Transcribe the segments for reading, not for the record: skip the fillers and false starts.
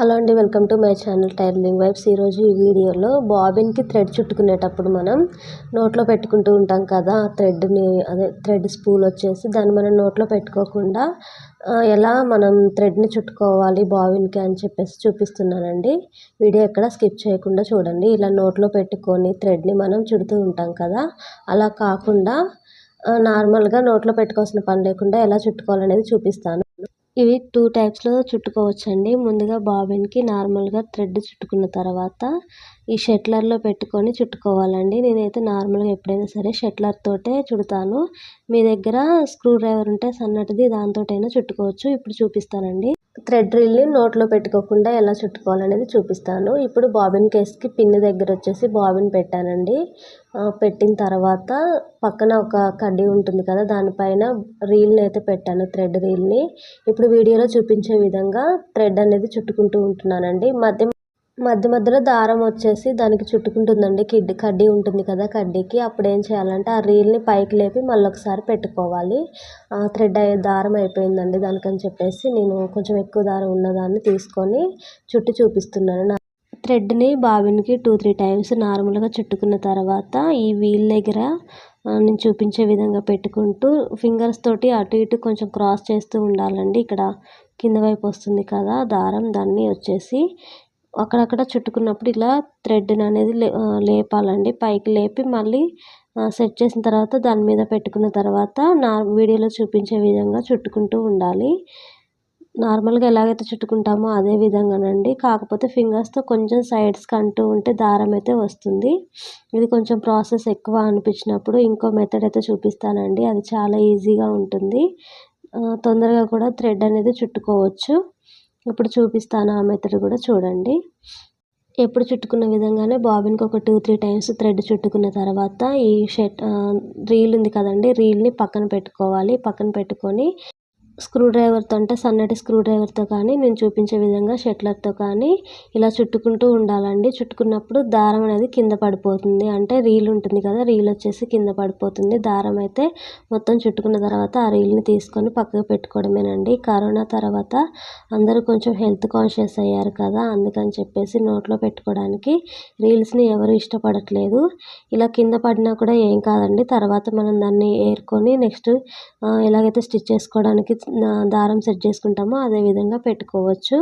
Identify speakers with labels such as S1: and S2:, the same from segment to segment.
S1: Hello అండి, welcome to my channel tailoring vibes. ఈరోజు ఈ వీడియోలో బాబిన్కి థ్రెడ్ చుట్టుకునేటప్పుడు మనం నోట్లో పెట్టుకుంటూ ఉంటాం కదా, థ్రెడ్ని థ్రెడ్ స్పూల్ వచ్చేసి దాన్ని మనం నోట్లో పెట్టుకోకుండా ఎలా మనం థ్రెడ్ని చుట్టుకోవాలి బాబిన్కి అని చెప్పేసి చూపిస్తున్నానండి. వీడియో ఎక్కడ స్కిప్ చేయకుండా చూడండి. ఇలా నోట్లో పెట్టుకొని థ్రెడ్ని మనం చుడుతూ ఉంటాం కదా, అలా కాకుండా నార్మల్గా నోట్లో పెట్టుకోవాల్సిన పని లేకుండా ఎలా చుట్టుకోవాలనేది చూపిస్తాను. ఇవి 2 టైప్స్లో చుట్టుకోవచ్చండి. ముందుగా బాబిన్కి నార్మల్గా థ్రెడ్ చుట్టుకున్న తర్వాత ఈ షట్లర్లో పెట్టుకొని చుట్టుకోవాలండి. నేనైతే నార్మల్గా ఎప్పుడైనా సరే షట్లర్ తోటే చుడతాను. మీ దగ్గర స్క్రూ డ్రైవర్ ఉంటే సన్నటిది దాంతోటైనా చుట్టుకోవచ్చు. ఇప్పుడు చూపిస్తానండి. థ్రెడ్ రీల్ని నోట్లో పెట్టుకోకుండా ఎలా చుట్టుకోవాలనేది చూపిస్తాను. ఇప్పుడు బాబిన్ కేస్కి పిన్ దగ్గర వచ్చేసి బాబిన్ పెట్టానండి. పెట్టిన తర్వాత పక్కన ఒక కడ్డీ ఉంటుంది కదా, దానిపైన రీల్ని అయితే పెట్టాను, థ్రెడ్ రీల్ని. ఇప్పుడు వీడియోలో చూపించే విధంగా థ్రెడ్ అనేది చుట్టుకుంటూ ఉంటున్నానండి. మధ్యలో దారం వచ్చేసి దానికి చుట్టుకుంటుందండి. కడ్డీ ఉంటుంది కదా, కడ్డీకి అప్పుడు ఏం చేయాలంటే ఆ రీల్ని పైకి లేపి మళ్ళీ ఒకసారి పెట్టుకోవాలి. థ్రెడ్ దారం అయిపోయిందండి దానికని చెప్పేసి నేను కొంచెం ఎక్కువ దారం ఉన్నదాన్ని తీసుకొని చుట్టి చూపిస్తున్నాను. థ్రెడ్ని బాబిన్కి 2-3 టైమ్స్ నార్మల్గా చుట్టుకున్న తర్వాత ఈ వీల్ దగ్గర నేను చూపించే విధంగా పెట్టుకుంటూ ఫింగర్స్ తోటి అటు ఇటు కొంచెం క్రాస్ చేస్తూ ఉండాలండి. ఇక్కడ కింద వైపు వస్తుంది కదా దారం, దాన్ని వచ్చేసి అక్కడక్కడ చుట్టుకున్నప్పుడు ఇలా థ్రెడ్ని అనేది లేపాలండి. పైకి లేపి మళ్ళీ సెట్ చేసిన తర్వాత దాని మీద పెట్టుకున్న తర్వాత నా వీడియోలో చూపించే విధంగా చుట్టుకుంటూ ఉండాలి. నార్మల్గా ఎలాగైతే చుట్టుకుంటామో అదే విధంగానండి, కాకపోతే ఫింగర్స్తో కొంచెం సైడ్స్కి అంటూ ఉంటే దారం అయితే వస్తుంది. ఇది కొంచెం ప్రాసెస్ ఎక్కువ అనిపించినప్పుడు ఇంకో మెథడ్ అయితే చూపిస్తానండి. అది చాలా ఈజీగా ఉంటుంది, తొందరగా కూడా థ్రెడ్ అనేది చుట్టుకోవచ్చు. ఇప్పుడు చూపిస్తాను, ఆ మెథడ్ కూడా చూడండి. ఎప్పుడు చుట్టుకున్న విధంగానే బాబిన్కి ఒక 2-3 టైమ్స్ థ్రెడ్ చుట్టుకున్న తర్వాత ఈ రీల్ ఉంది కదండి, రీల్ని పక్కన పెట్టుకోవాలి. పక్కన పెట్టుకొని స్క్రూ డ్రైవర్తో అంటే సన్నటి స్క్రూ డ్రైవర్తో కానీ నేను చూపించే విధంగా షట్లర్తో కానీ ఇలా చుట్టుకుంటూ ఉండాలండి. చుట్టుకున్నప్పుడు దారం అనేది కింద పడిపోతుంది, అంటే రీల్ ఉంటుంది కదా, రీల్ వచ్చేసి కింద పడిపోతుంది. దారం అయితే మొత్తం చుట్టుకున్న తర్వాత ఆ రీల్ని తీసుకొని పక్కకు పెట్టుకోవడమేనండి. కరోనా తర్వాత అందరూ కొంచెం హెల్త్ కాన్షియస్ అయ్యారు కదా, అందుకని చెప్పేసి నోట్లో పెట్టుకోవడానికి రీల్స్ని ఎవరు ఇష్టపడట్లేదు. ఇలా కింద పడినా కూడా ఏం కాదండి, తర్వాత మనం దాన్ని ఏరుకొని నెక్స్ట్ ఎలాగైతే స్టిచ్ చేసుకోవడానికి దారం సెట్ చేసుకుంటామో అదే విధంగా పెట్టుకోవచ్చు.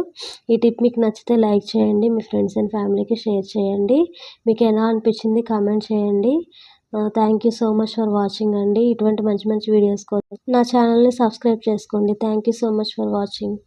S1: ఈ టిప్ మీకు నచ్చితే లైక్ చేయండి, మీ ఫ్రెండ్స్ అండ్ ఫ్యామిలీకి షేర్ చేయండి. మీకు ఎలా అనిపించింది కామెంట్ చేయండి. Thank you so much for watching అండి. ఇటువంటి మంచి మంచి వీడియోస్ కోసం నా ఛానల్ని సబ్స్క్రైబ్ చేసుకోండి. Thank you so much for watching.